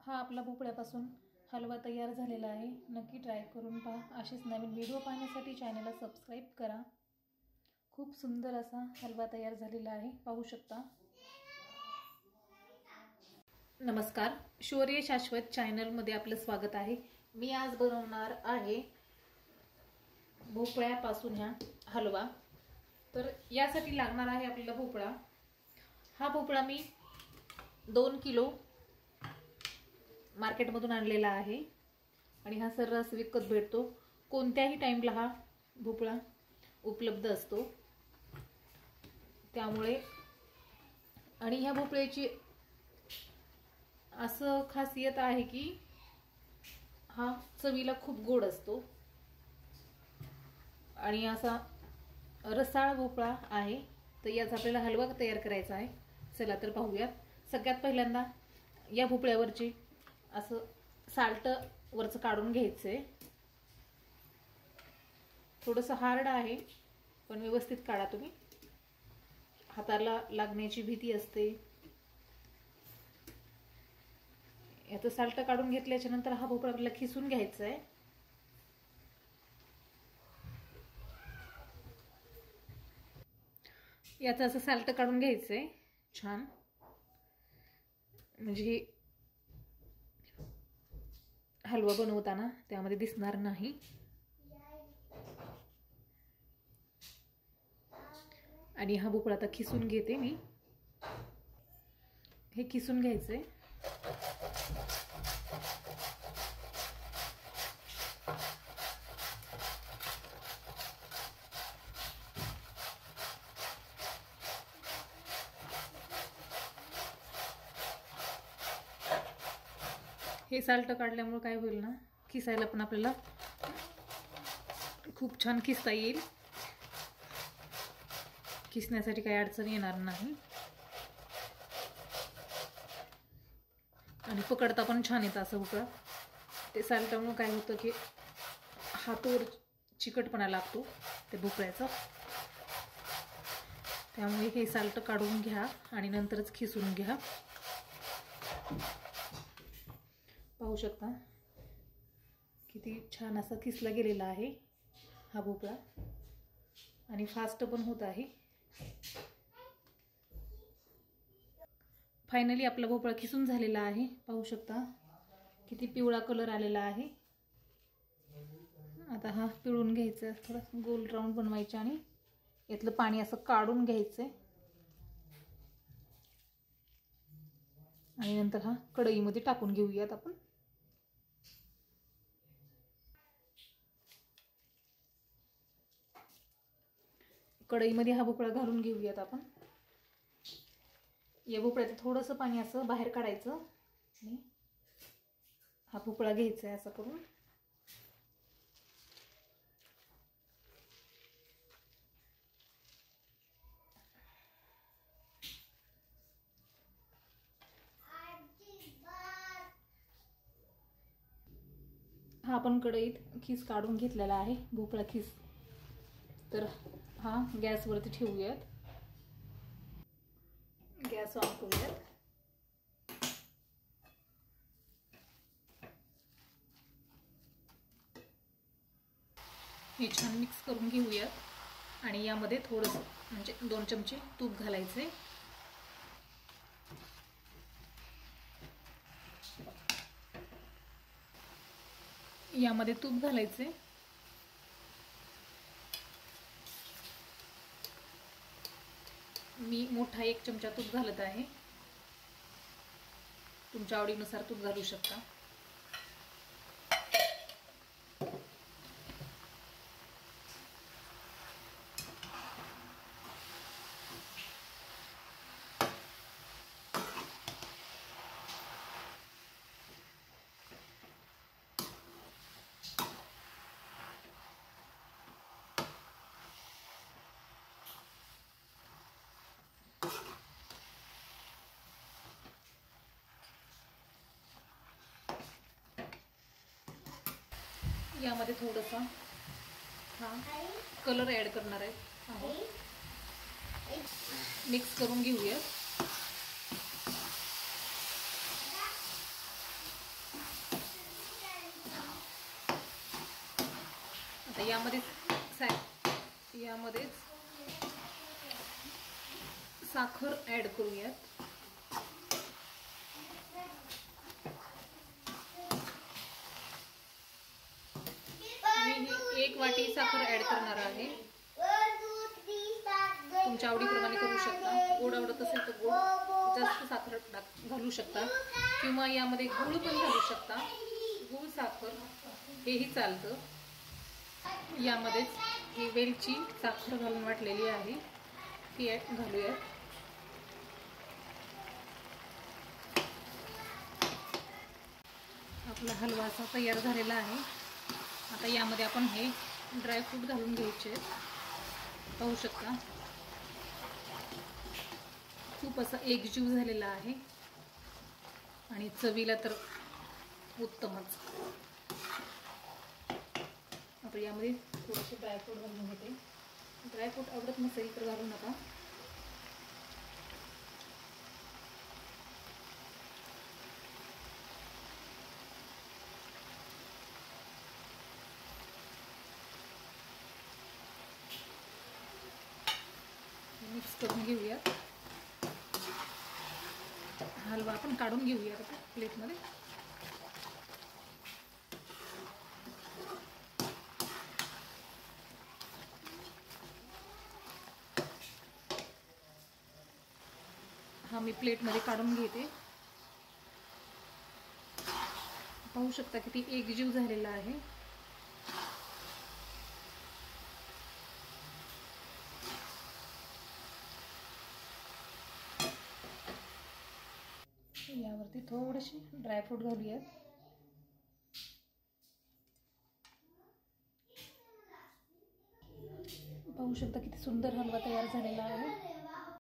हा आपला भोपळ्यापासून हलवा तयार झालेला आहे। नक्की ट्राय करून पहा। असेच नवीन व्हिडिओ पाहण्यासाठी चॅनलला सबस्क्राइब करा। खूप सुंदर असा हलवा तयार झालेला आहे, पाहू शकता। नमस्कार, शौर्य शाश्वत चॅनल मध्ये आपलं स्वागत आहे। मी आज बनवणार आहे भोपळ्यापासून हलवा। तर यासाठी लागणार आहे आपल्याला भोपळा। हा भोपळा मी 2 किलो मार्केटमधून आणलेला आहे आणि हा सर्रास विकत भेटतो। कोणत्याही टाइमला हा भोपळा उपलब्ध असतो, त्यामुळे आणि ह्या भोपळ्याची असं खासियत आहे की हा चवीला खूप गोड असतो आणि असा रसाळ भोपळा आहे। तर याचा आपल्याला हलवा तयार करायचा आहे। चला तर पाहूयात। सगळ्यात पहिल्यांदा या भोपळ्यावरची असं साल्ट वरचं काढून घ्यायचंय। थोडंसं हार्ड आहे, पण व्यवस्थित काढा तुम्ही, हाताला लागण्याची भीती असते। याचं साल्ट काढून घेतल्याच्या नंतर हा भोपळा आपल्याला खिसून घ्यायचा आहे। याचं असं साल्ट काढून घ्यायचंय छान, म्हणजे हलवा बनवताना त्यामध्ये दिसणार नाही। आणि हा भोपळा आता खिसून घेते मी। हे खिसून घ्यायचंय। हे साल्ट काढल्यामुळे काय होईल ना, खिसायला पण आपल्याला खूप छान खिसता येईल। खिसण्यासाठी काही अडचण येणार नाही आणि पकडता पण छान येतं असं भोपळा। ते साल्टामुळे काय होतं की हातावर चिकटपणा लागतो त्या भोपळ्याचा, त्यामुळे हे साल्ट काढून घ्या आणि नंतरच खिसून घ्या। पाहू शकता किती छान असा खिसला गेलेला आहे हा भोपळा आणि फास्ट पण होत आहे। फायनली आपला भोपळा खिसून झालेला आहे। पाहू शकता किती पिवळा कलर आलेला आहे। आता हा पिळून घ्यायचा, थोडा गोल राऊंड बनवायचा आणि यातलं पाणी असं काढून घ्यायचंय आणि नंतर हा कढईमध्ये टाकून घेऊयात आपण। कढईमध्ये हा भोपळा घालून घेऊयात आपण। या भोपळ्याचं थोडंसं पाणी असं बाहेर काढायचं आणि हा भोपळा घ्यायचा आहे असं करून। हा आपण कढईत खीस काढून घेतलेला आहे भोपळा खीस। तर हा गॅसवरती ठेवूयात, गॅस ऑन करूयात। हे छान मिक्स करून घेऊयात आणि यामध्ये थोडंसं म्हणजे 2 चमचे तूप घालायचे। यामध्ये तूप घालायचे। मी मोठा 1 चमचा तूप घालत आहे, तुमच्या आवडीनुसार तूप घालू शकता। यामध्ये थोडासा कलर ऍड करणार आहे, मिक्स करून घेऊया। यामध्येच साखर ऍड करूयात. मी 1 वाटी साखर ऍड करणार आहे. तुमच्या आवडीप्रमाणे करू शकता. गोड आवडत असेल तर गोड जास्त साखर घालू शकता किंवा यामध्ये गूळ पण घालू शकता. गूळ साखर हेही चालतं. यामध्येच ही वेलची साखर घालून वाटलेली आहे ती घालूयात. आपला हलवा असा तयार झालेला आहे. आता यामध्ये आपण हे ड्रायफ्रूट घालून घ्यायचे. पाहू शकता खूप असा एकजीव झालेला आहे आणि चवीला तर उत्तमच. आता यामध्ये थोडेसे ड्रायफ्रूट घालून घेते. ड्रायफ्रूट आवडत नसेल तर घालू नका. मिक्स करून घेऊयात. हलवा आपण काढून घेऊयात आता प्लेटमध्ये. हा मी प्लेटमध्ये काढून घेते. पाहू शकता किती एकजीव झालेला आहे. यावरती थोडेसे ड्रायफ्रूट घालूयात. पाहू शकता किती सुंदर हलवा तयार झालेला आहे.